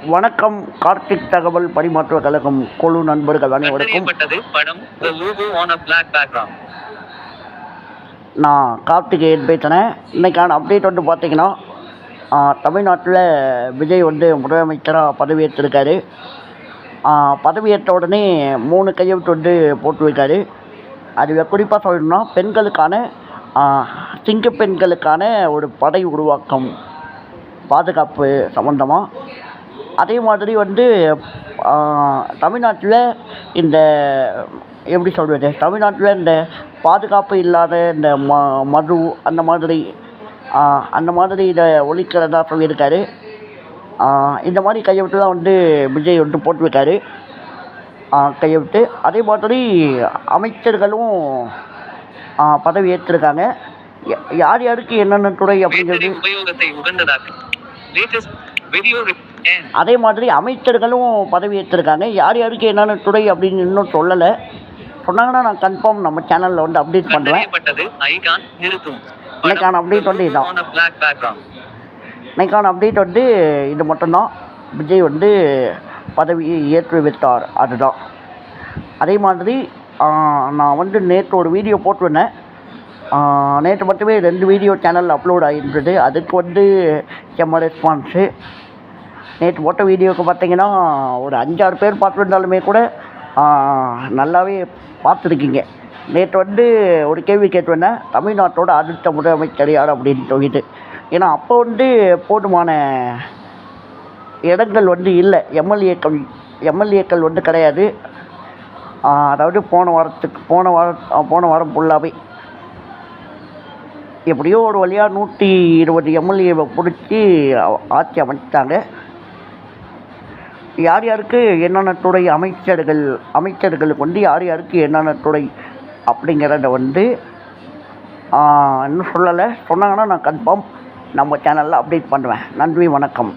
வணக்கம். கார்த்திக் தகவல் பரிமாற்ற கழகம் குழு நண்பர்கள் அனைவருக்கும் நான் கார்த்திகேயன் பேசுகிறேன். இன்றைக்கான அப்டேட் வந்து பார்த்திங்கன்னா, தமிழ்நாட்டில் விஜய் வந்து முதலமைச்சராக பதவியேற்றிருக்காரு. பதவியேற்ற உடனே 3 கையெழுத்து வந்து போட்டிருக்காரு. அதில் குறிப்பாக சொல்லணும்னா பெண்களுக்கான சிங்க பெண்களுக்கான ஒரு படை உருவாக்கம், பாதுகாப்பு சம்மந்தமாக. அதே மாதிரி வந்து தமிழ்நாட்டில் இந்த எப்படி சொல்கிறது, தமிழ்நாட்டில் இந்த பாதுகாப்பு இல்லாத இந்த மது அந்த மாதிரி இதை ஒழிக்கிறதா சொல்லியிருக்காரு. இந்த மாதிரி கையெழுத்துலாம் வந்து விஜய் வந்து போட்டிருக்காரு கையெழுத்து. அதே மாதிரி அமைச்சர்களும் பதவி ஏற்றிருக்காங்க. யார் யாருக்கு என்னென்ன துறை அப்படிங்கிறது, அதே மாதிரி அமைச்சர்களும் பதவி ஏற்றிருக்காங்க. யார் யாருக்கு என்னென்ன துறை அப்படின்னு இன்னும் சொல்லலை. சொன்னாங்கன்னா நான் கன்ஃபார்ம் நம்ம சேனலில் வந்து அப்டேட் பண்ணுவேன். இன்னைக்கான அப்டேட் வந்து இதுதான். இன்னைக்கான அப்டேட் வந்து இது மட்டும்தான். விஜய் வந்து பதவியை ஏற்று வைத்தார், அதுதான். அதே மாதிரி நான் வந்து நேற்று ஒரு வீடியோ போட்டிருந்தேன். நேற்று மட்டுமே 2 வீடியோ சேனல் அப்லோட் ஆகிருந்தது. அதுக்கு வந்து செம்ம ரெஸ்பான்ஸு. நேற்று போட்ட வீடியோவுக்கு பார்த்தீங்கன்னா ஒரு 5-6 பேர் பார்த்துருந்தாலுமே கூட நல்லாவே பார்த்துருக்கீங்க. நேற்று வந்து ஒரு கேள்வி கேட்டிருந்தேன், தமிழ்நாட்டோட அடுத்த முதலமைச்சர் யார் அப்படின்னு சொல்லிட்டு. ஏன்னா அப்போ வந்து போதுமான இடங்கள் வந்து இல்லை, எம்எல்ஏக்கள் வந்து கிடையாது. அதாவது போன வாரம் ஃபுல்லாகவே எப்படியோ ஒரு வழியாக 120 எம்எல்ஏவை பிடிச்சி ஆட்சி அமைச்சிட்டாங்க. யார் யாருக்கு என்னென்ன துறை, அமைச்சர்களுக்கு வந்து யார் யாருக்கு என்னென்ன துறை அப்படிங்கிறத வந்து இன்னும் சொல்லலை. சொன்னாங்கன்னா நான் கன்ஃபார்ம் நம்ம சேனலில் அப்டேட் பண்ணுவேன். நன்றி, வணக்கம்.